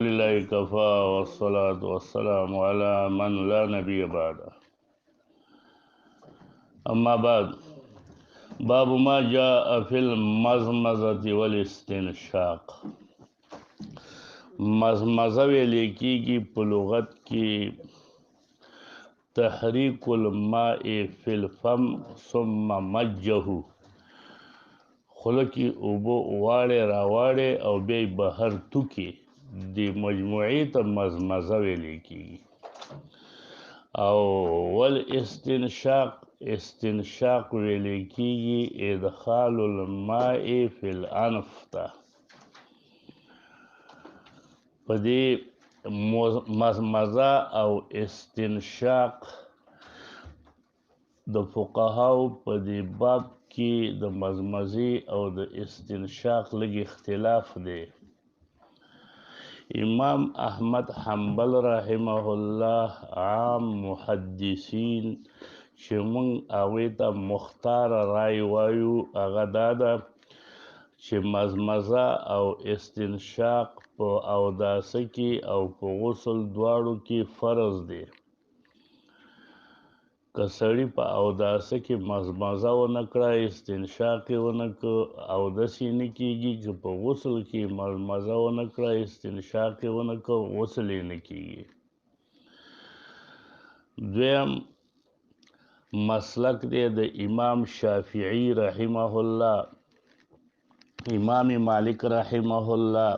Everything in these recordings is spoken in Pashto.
لله كفى والصلاة والسلام على من لا نبي بعده. أما بعد، باب ما جاء في المزمزة والاستنشاق. مزمزه ویل کیږي په لغت کې تحریک الماء فی الفم ثم مجه، خوله کې اوبه واړې راواړې او بیا یې بهر توکي، د مجموعې ته مزمزه ویل کیږي. او استنشاق ویل کیږي ادخال الماء فی الانف ته. په دې مزمزه او استنشاق د فقهاو په دې باب کې د مزمزې او د استنشاق لږ اختلاف دی. امام احمد حنبل رحمه الله عام محدثین چې مونږ هغوی ته مختار رای وایو هغه دا ده چې مزمزه او استنشاق په اوداسه کې او په غسل دواړو کې فرض دی. که سړي په اوداسه کې مزمزه ونه کړه، استنشاق یې ونه کړه، اودس یې نه کېږي. که په غسل کې مزمزه ونه کړه، استنشاق یې ونه کړه، غسل یې نه کېږي. دویم مسلک دی د امام شافعي رحمه الله، امام مالک رحمه الله.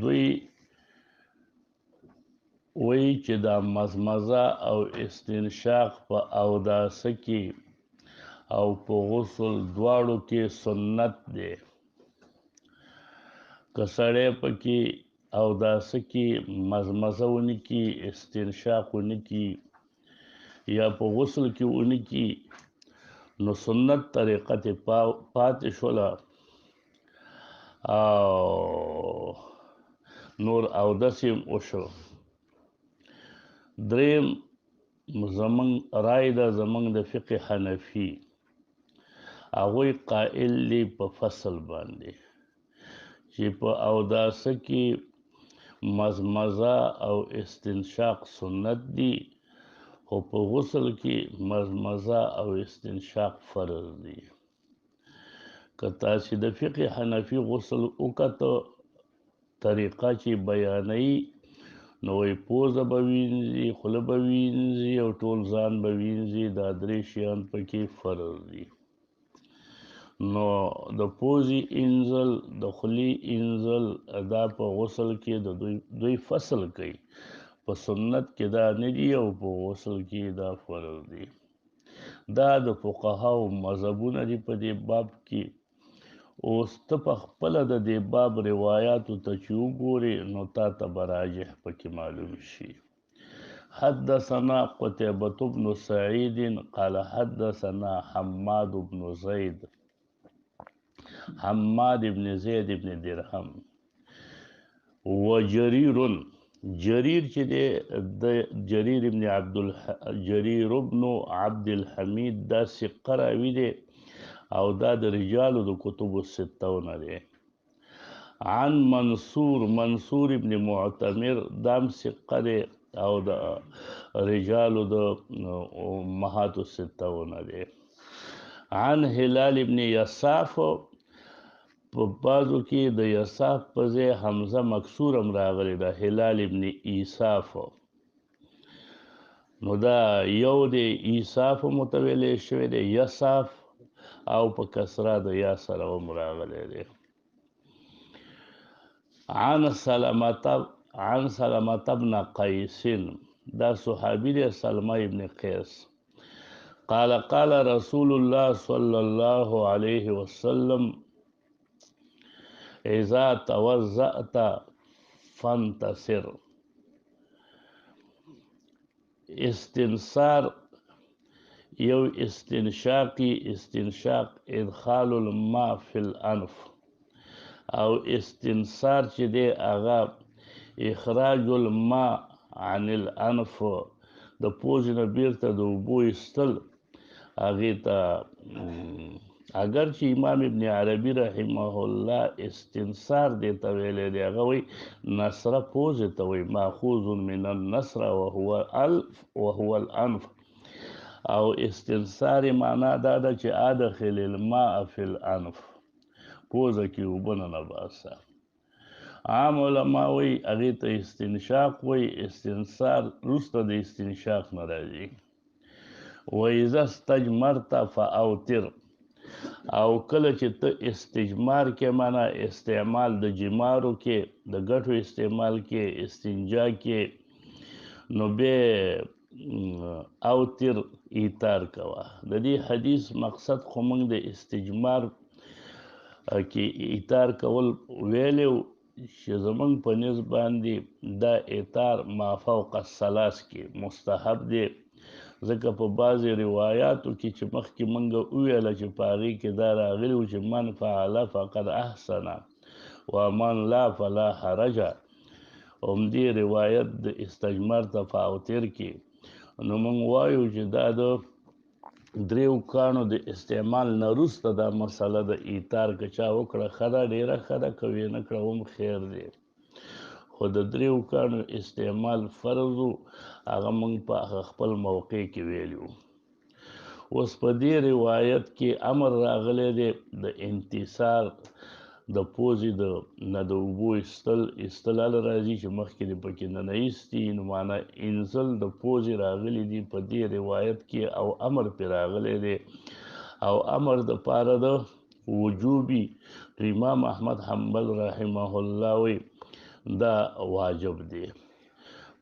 دوی وی چې دا مزمزه او استنشاق په اوداسه کې او په غسل دواړو کې سنت دی. که سړی پکې اوداسه کې مزمزه ونه کړي، استنشاق ونه کړي، یا په غسل کې ونه کړي، نو سنت طریقه ته پاتې شوله او نور اودس یې وشو. دریم زمونږ رای ده، زمونږ د فقه حنفي، هغوی قائل دی په فصل باندې چې په اوداسه کې مزمزه او استنشاق سنت دي، خو په غسل کې مزمزه او استنشاق فرض دي. که تاسې د فقه حنفي غسل وکته طریقه چې بیانوي، نو وایي پوزه به وینځي، خوله به وینځي او ټول ځان به وینځي. دا درې شیان پکې فرض دي. نو د پوزې انځل، د خولې انځل، دا په غسل کې د دوی فصل کوي. په سنت کې دا نه دي او په غسل کې دا فرض دي. دا د فقهاو مذهبونه دي په دې باب کې. اوس ته په خپله د دې باب روایاتو ته چې وګورې، نو تا ته به راجح پکې معلوم شي. حدثنا قتيبة بن سعيد قال حدثنا حماد بن زيد بن درهم وجرير چې دی د جرير بن عبد الحميد دا ثقه راوي دی او دا د رجالو د کتب الستونه دی. عن منصور ابن معتمر دام ثقه دی او د رجالو د امهات الستونه دی. عن هلال ابن یساف، په بعضو کې د یساف په ځای حمزه مکسور هم راغلی ده، هلال ابن ایساف. نو دا یو دی ایساف متویلی شوی دی، یساف او په کسره د یا سره هم راغلی دی. عن سلمة بن قیس، دا صحابي دی سلمة ابن قیس. قال رسول الله صلى الله عليه وسلم اذا توضأت فانتصر. استنصار یو استنشاق ادخال الماء فی الانف، او استنصار چې دی هغه اخراج الماء عن الانف، د پوزې نه بیرته د اوبو ایستل، هغې ته اگر چې امام ابن عربي رحمه الله استنصار دی ته ویلی دی هغه وایي نصره پوزې ته وایي ماخوذ من النصر وهو الانف او استنصار معنا دا ده چې ادخل الماء فی الانف پوزه کې اوبه ننباسه عام علما وایي هغې ته استنشاق وایي استنصار وروسته د استنشاق نه راځي وإذا استجمرت فأوتر او کله چې ته استجمار کې معنا استعمال د جمارو کې د ګټو استعمال کې استنجا کې نو به اوتر ایثار کوه د دې حدیث مقصد خو موږ د استجمار کې ایثار کول ویلو چې زمونږ په نسبت باندې دا ایثار ما فوق الثلاث کې مستحب دی ځکه په بعضې روایاتو کې چې مخکې موږ وویله چې په هغې کې دا راغلي و چې من فعل فقد احسن ومن لا فلا حرج همدې روایت د استجمار تفاوتر کې نو موږ وایو چې دا د دریو کاڼو د استعمال نه وروسته دا مسله د ایثار که چا وکړه ښه ده ډېره ښه ده که ویې نه کړه هم خیر دی خو د دریو کاڼو استعمال فرض و هغه موږ په خپل موقع کې ویلي وو اوس په دې روایت کې امر راغلی دی د انتصار د پوزې نه د اوبو ایستل هله راځي چې مخکې دې پکې نه ایستي نو معنا انزل د پوزې راغلی دي په دې روایت کې او امر پرې راغلی دی او امر د پاره د وجوبي امام احمد حنبل رحمه الله وی دا واجب دی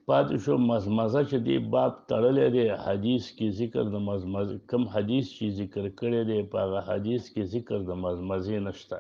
پاتې شو مزمزه چې دی باب تړلی دی حدیث کې ذکر د مزمزه کم حدیث چې ذکر کړی دی په هغه حدیث کې ذکر د مزمزې نشته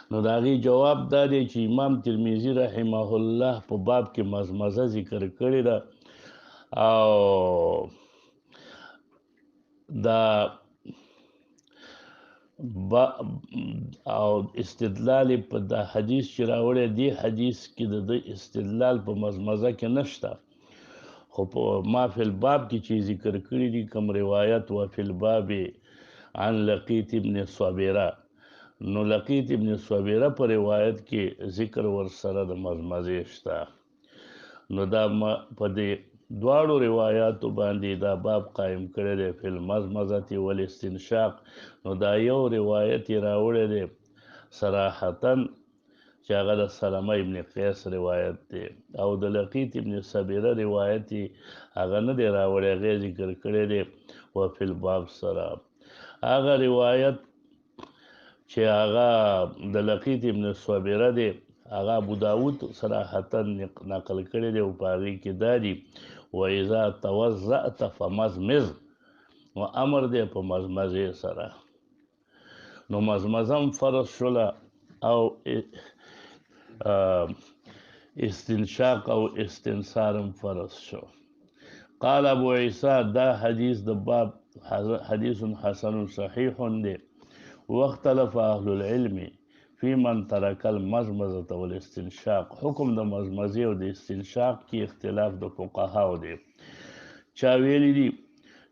نو د هغې جواب دا دی چې امام ترمذي رحمه الله په باب کې مزمزه ذکر کړې ده او دا او استدلال په د حدیث چې راوړی دی حدیث کې د استدلال په مزمزه کې نشته خو په ما فی الباب کې چې ذکر کړي دي کوم روایت و فی الباب عن لقیط ابن صبیره نو لقیط ابن صبیره په روایت کې ذکر ورسره د مزمزې شته نو دا په دې دواړو روایاتو باندې دا باب قائم کړی دی فی المزمزة والاستنشاق نو دا یو روایت یې راوړی دی صراحتاً چې هغه د سلمه ابن قیس روایت دی او د لقیط ابن صبیره روایت یې هغه نه دی راوړی هغې ذکر کړی دی و فی الباب سره هغه روایت چې هغه د لقیط ابن صبیره دی هغه ابو داود صراحتاً نقل کړی دی او په هغې کې دا دي وإذا توضأت فمزمز و امر دی په مزمزې سره نو مزمزم فرض شوله او استنشاق او استنصارم فرض شو قال ابو عیسی دا حدیث د باب حدیث حسن صحیح دی واختلف اهل العلم فی من ترک المزمزة والاستنشاق حکم د مزمزې او د استنشاق کې اختلاف د فقهاو دی چا ویلی دي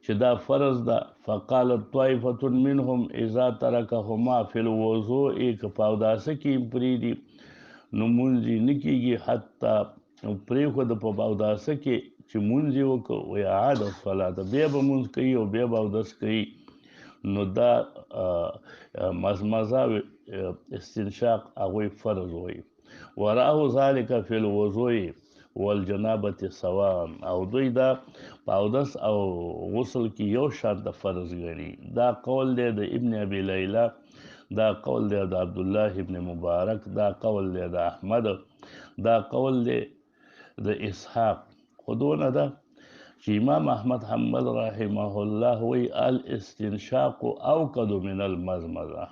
چې دا فرض ده فقالت طائفة منهم اذا ترکهما فی الوضوء که په اوداسه کې پرېږدي نو مونځ یې نه کېږي حتی پرېښوده په اوداسه کې چې مونځ یې وکړو وایي عاد الصلاة بیا به مونځ کوي او بیا به اودس کوي نو دا مزمزه استنشاق هغوی فرض وایي وراه ذلك فی الوضوء والجنابة سواء او دوی دا په اودس او غسل کې یو شان د فرض ګڼي دا قول دی د ابن ابي لیلا دا قول دی د عبدالله ابن مبارک دا قول دی د احمد دا قول دی د اسحاق خودونه ده چې امام احمد حنبل رحمه الله وی الاستنشاق اوقد من المزمزه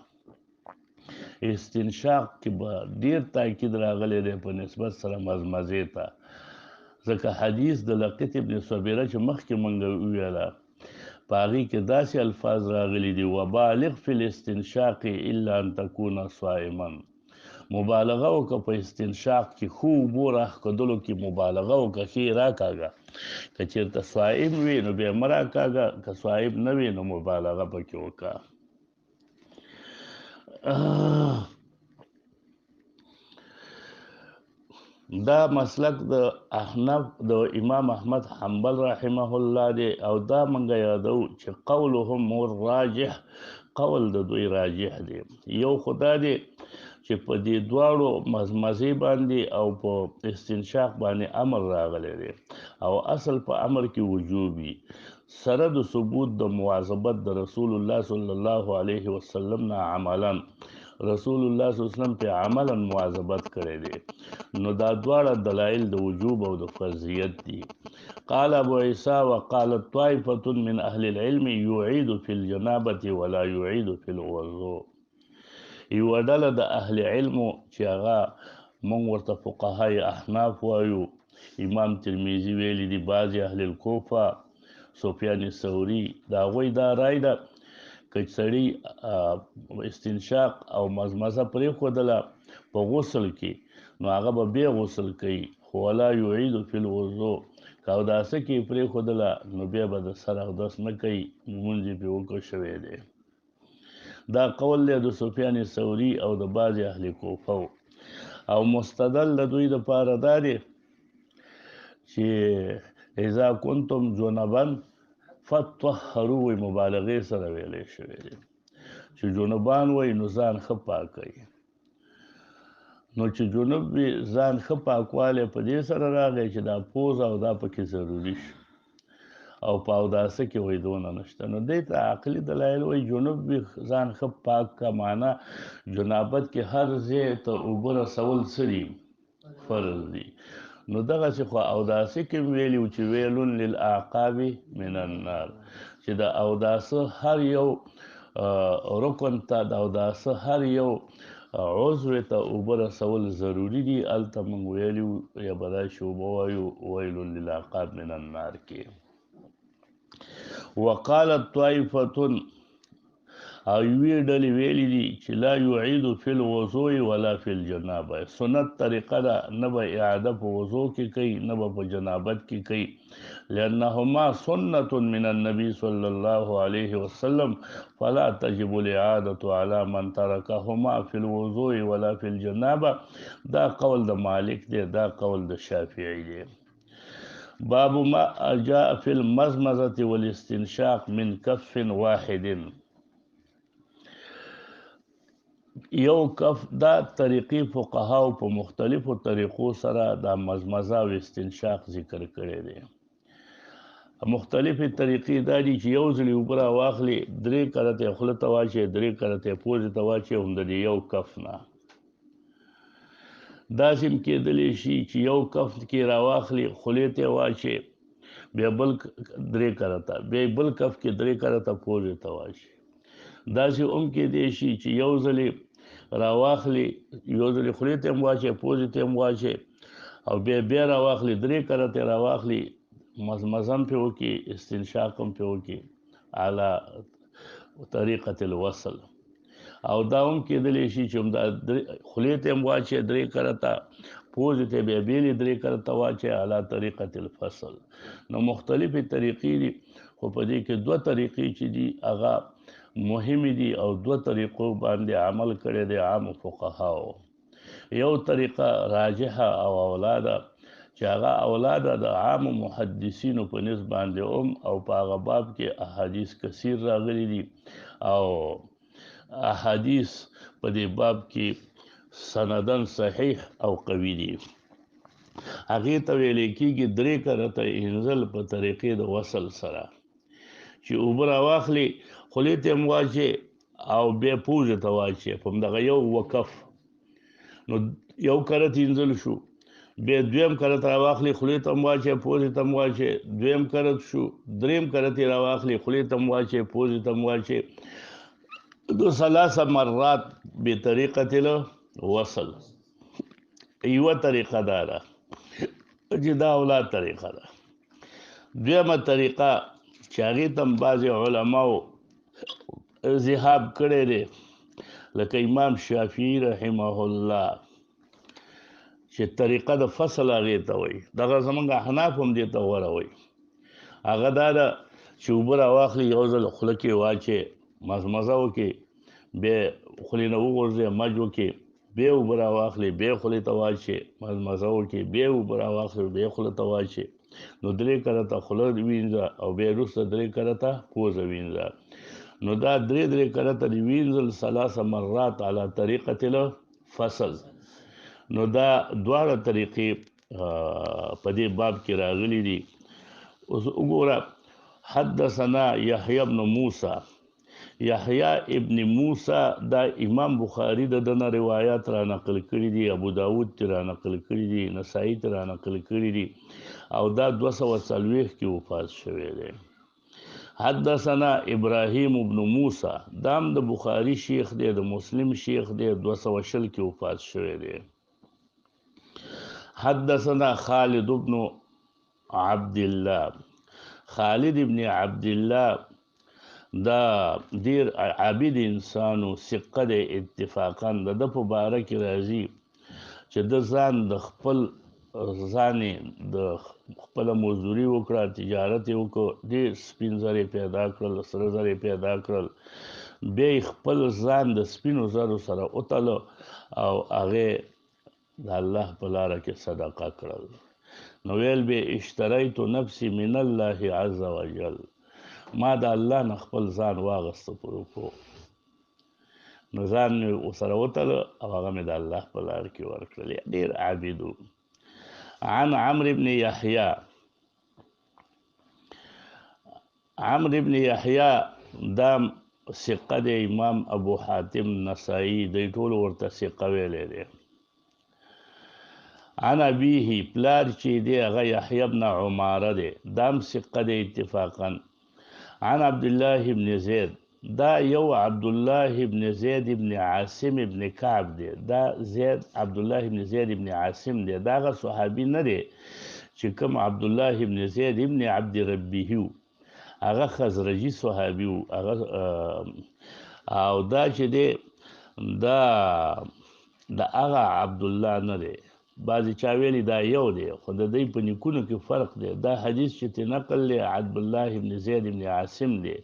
استنشاق کې به ډیر تاکید راغلی دی په نسبت سره مزمزې ته ځکه حدیث د لقیط ابن صبیره چې مخکې مونږ وویله په هغې کې داسې الفاظ راغلي دي وبالغ فی الاستنشاق الا ان تکون صائما مبالغه وکړه په استنشاق کې خو اوبو راښکدلو کې مبالغه وکړه ښې راکاږه که چېرته صائم وي نو بیا مه راکاږه، که صائم نه وي نو مبالغه پکې وکړه. دا مسلک د احنف د امام احمد حنبل رحمه الله دی، او دا منګه یادو چې قولهم مور راجح، قول د دوی راجح دی. یو خدا دی چې په دې دواړو مزمزې باندې او په استنشاق باندې امر راغلی دی، او اصل په امر کې وجوب وي سره د ثبوت د مواظبت د رسول الله صلی الله علیه وسلم نه عملا. رسول الله صلی الله علیه وسلم په عملا مواظبت کړی دی. نو دا دواړه دلایل د وجوب او د فرضیت دي. قال ابو عیسی وقالت طائفة من اهل العلم يعيد في الجنابة ولا يعيد في الوضوء. یوه ډله د اهل علمو چې هغه مونږ ورته فقهای احناف وایو، امام ترمیزي ویلي دي، بعضې اهل الکوفه، سفیان ثوري، د هغوی دا رای ده که سړي استنشاق او مزمزه پرېښودله په غسل کې نو هغه به بیا غسل کوي، خو ولا یعید فی الوضوء، که اوداسه کې یې پرېښودله نو بیا به د سر اودس نه کوي، لمونځ یې پرې وکړ شوی دی. دا قول دی د سفیان ثوري او د بعضې اهل کوفه، او مستدل د دوی دپاره دا دی چې اذا کنتم جنبا فطهروا، وی مبالغې سره ویلی شوی دی چې جنوبان وی نو ځان ښه پاکوي. نو چې جنوب وي ځان ښه پاکوالی په دې سره راغی چې دا پوز او دا پکې ضروري شي، او په اوداسه کې وی دونه نشته. نو دې ته عقلي دلایل وی جنوب وي ځان ښه پاک کا، معنا جنابت کې هر ځای ته اوبه رسول څه دي؟ فرض دي. نو دغسې خو اوداسه کې ویلي و چې ویلون للاعقاب من النار، چې د اوداسه هر یو رکن ته، د اوداسه هر یو عضو ته اوبه رسول ضروري دي. هلته موږ ویلي وو یا به داسې اوبه وایو ویل للعقاب من النار کې. وقالت طائفة، او یوې ډلې ویلي دي چې لا یعید فی الوضوء ولا فی الجنابه، سنت طریقه ده، نه به اعاده په وضو کې کوي نه به په جنابت کې کوي، لأنهما سنة من النبي صلى الله عليه وسلم فلا تجب الإعادة على من تركهما في الوضوء ولا في الجنابة. دا قول د مالک دی، دا قول د شافعي دی. باب ما جاء في المزمزة والاستنشاق من كف واحد. یو کف، دا طریقې فقهاو په مختلفو طریقو سره دا مزمزه او استنشاق ذکر کړی دی. مختلفې طریقې دا دي چې یو ځل اوبه راواخلې، 3 کرته یې خوله ته واچوې، 3 کرته یې پوزې ته واچوې، هم د دې یو کف نه. داسې هم کېدلی شي چې یو کف کې راواخلې، خولې ته یې واچوې، بیا بل 3 کرته، بیا بل کف کې 3 کرته پوزې ته واچوې. داسې هم کېدی شي چې یو ځلې راواخلې، یو ځلې خولې ته هم واچوې، پوزې ته هم واچوې، او بیا راواخلې، 3 کرته یې راواخلې، مزمزه هم پرې وکړي، استنشاق هم پرې وکړي علی طریقة الوصل. او دا هم کېدلی شي چې هم دا خولې ته هم واچوې 3 کرته، پوزې ته بیا بېلې 3 کرته واچوې علی طریقة الفصل. نو مختلفې طریقې دي، خو په دې کې 2 طریقې چې دي هغه مهمې دي، او 2 طریقو باندې عمل کړی دی عامو فقهاو. یو طریقه راجحه او اولا ده چې هغه اولا ده د عامو محدثینو په نسب باندې او په هغه باب کې احادیث کثیر راغلي دي، او احادیث په دې باب کې سندن صحیح او قوي دي. هغې ته ویلی کېږي 3 کرته انزل په طریقې د وصل سره، چې اوبه راواخلې، خولې ته هم واچوې او بیا پوزې ته واچوې په همدغه یو وقف. نو یو کرت انزل شو، بیا 2م کرت راواخلې، خولې ته هم واچوې، پوزې ته هم واچوې، 2م کرت شو، 3م کرت یې راواخلې، خولې ته هم واچوې، پوزې ته هم واچوې. 3 مرات بطریقة الوصل. یوه طریقه دا ده چې دا اولا طریقه ده. 2مه طریقه چې هغې ته هم بعضې علماو ذهاب کړی دی، لکه امام شافعي رحمه الله، چې طریقه د فصل هغې ته وایي. دغه زمونږ احناف هم دې ته غوره وایي. هغه دا ده چې اوبه راواخلي، یو ځل خوله کې واچې، مزمزه وکړي، بیا خولې نه وغورځي، مج وکړي، بیا اوبه راواخلي، بیا خولې ته واچې، مزمزه وکړي، بیا اوبه راواخلي، بیا خوله ته واچې. نو 3 کرته خوله وینځه او بیا وروسته 3 کرته پوزه وینځه. نو دا 3 کرته د وینځل 3 مرات علی طریقة الفصل. نو دا دواړه طریقې په دې باب کې راغلي دي. اوس وګوره، حدثنا یحیی بن موسی، یحیی ابن موسی دا امام بخاری د دنه روایت را نقل کړي دي، ابو داود تی را نقل کړي دي، نسائی تی را نقل کړي دي، او دا 240 کې وفات شوی دی. حدثنا ابراهیم ابن موسی، دام د بخاری شیخ دی، د مسلم شیخ دی، 220 کې وفات شوی دی. حدثنا خالد ابن عبد الله، خالد ابن عبد الله دا ډیر عابد انسانو، ثقه دی اتفاقا. د په باره کې راځي چې د ځان د خپل ځان د خپل مزدوري وکړه، تجارت یې وکړه، ډېر سپین زر پیدا کړل، سره زر پیدا کړل، بیا یې خپل ځان د سپینو زرو سره وتله او هغې د الله په لاره کې صدقه کړل. نو ویل به اشتریت نفسي من الله عز وجل، ما د الله نه خپل ځان واغسته په روپو. نو ځان مې ورسره وتله او هغه مې د الله په لاره کې ورکړل. ډېر عابد و. عن عمرو بن یحیی، عمرو بن یحیی دا ثقه دی، امام ابو حاتم نسائی دی ټول ورته ثقه ویلی دی. عن ابیه، پلار چې دی هغه یحیی بن عماره دی، دام ثقه دی اتفاقا. عن عبد الله بن زید، دا یو عبد الله بن زید بن عاصم بن کعب دی. دا زید عبد الله بن زید بن عاصم دی، دا هغه صحابي نه دی چې کوم عبد الله بن زید بن عبد ربه و، هغه خزرجي صحابي و. هغه او دا چې دی دا هغه عبد الله نه دی. بعضې چا ویلي دا یو دی، خو د دوی په نیکونو کې فرق دی. دا حدیث چې تی نقل دی عبد الله بن زید بن عاصم دی،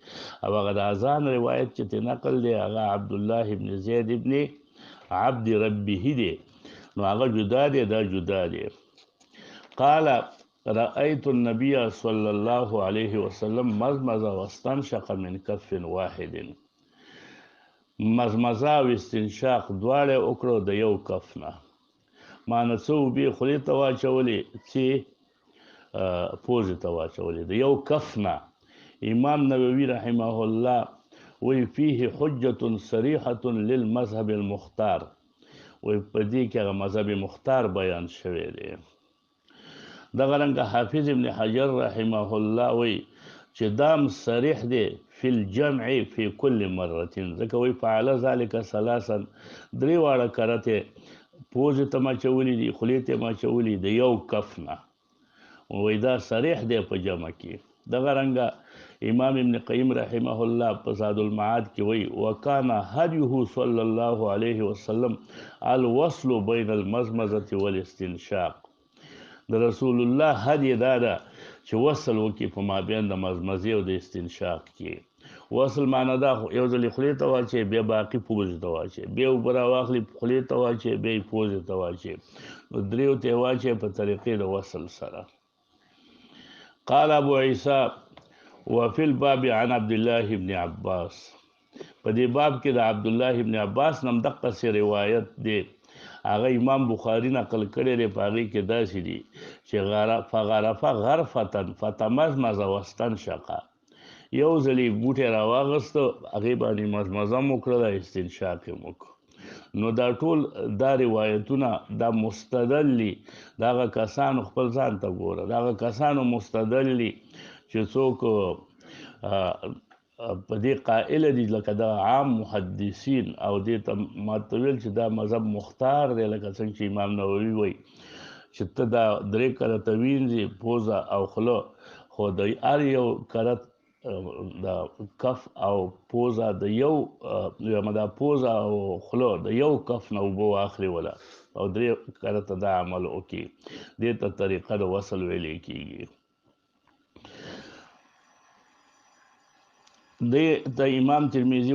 او هغه د اذان روایت چې تی نقل دی هغه عبد الله بن زید بن عبد ربه دی. نو هغه جدا دی، دا جدا دی. قال رأيت النبي صلى الله عليه وسلم مزمز واستنشق من کف واحد، مزمزه او استنشاق دواړه وکړو د یو کف نه. معنی څه اوبې خولې ته واچولې، چې پوزې ته واچولې د یو کف نه. امام نووي رحمه الله وی فيه حجة صریحة للمذهب المختار، وی په دې کې هغه مذهب مختار بیان شوی دی. دغه رنګه حافظ ابن حجر رحمه الله وی چې دام صریح دی فی الجمع فی کل مرة، ځکه وی فعل ذلك ثلاثا، 3 واړه کرته پوزې ته ماچولي دي، خولې ته ماچولي د یو کف نه، وی دا صریح دی په جمع کې. دغه رنګه امام ابن قیم رحمه الله په زاد المعاد کې وی وکان هدیه صلی الله علیه وسلم الوصل بین المزمزة والاستنشاق، د رسول الله هدی دا ده چې وصل وکړي په مابین د مزمزې او د استنشاق کې. وصل معنی دا یو ځل خولې ته واچې، بیا باقي پوزې ته واچې، بیا اوبه راواخلي خولې ته واچې، بیا یې پوزې ته واچې، نو 3 ته یې واچې په طریقې د وصل سره. قال ابو عیسی وفي الباب عن عبد الله بن عباس، په دې باب کې د عبد الله بن عباس نم دقسې روایت دی، هغه امام بخاری نقل کړی دی. په هغې کې داسې دي چې فغرف غرفة فتمزمز واستنشق، یو ځلې بوټی راواغسته، هغې باندې مزمزه م وکړله، استنشاق یې م وکړه. نو دا ټول دا روایتونه دا مستدل دي، د هغه کسانو خپل ځان ته ګوره، د هغه کسانو مستدل دي چې څوک په دې قائل دي، لکه د عام محدثین، او دې ته ماته ویل چې دا مذهب مختار دی، لکه څنګه چې امام نووي وایي چې ته دا 3 کرته وینځې پوزه او خوله، خو د هر یو کرت د کف او پوزه د یو دا پوزه او خوله د یو کف نه اوبه واخلي ولا او درې کرته دا عمل وکړي دې ته طریقه د وصل ویلې کېږي د امام ترمذي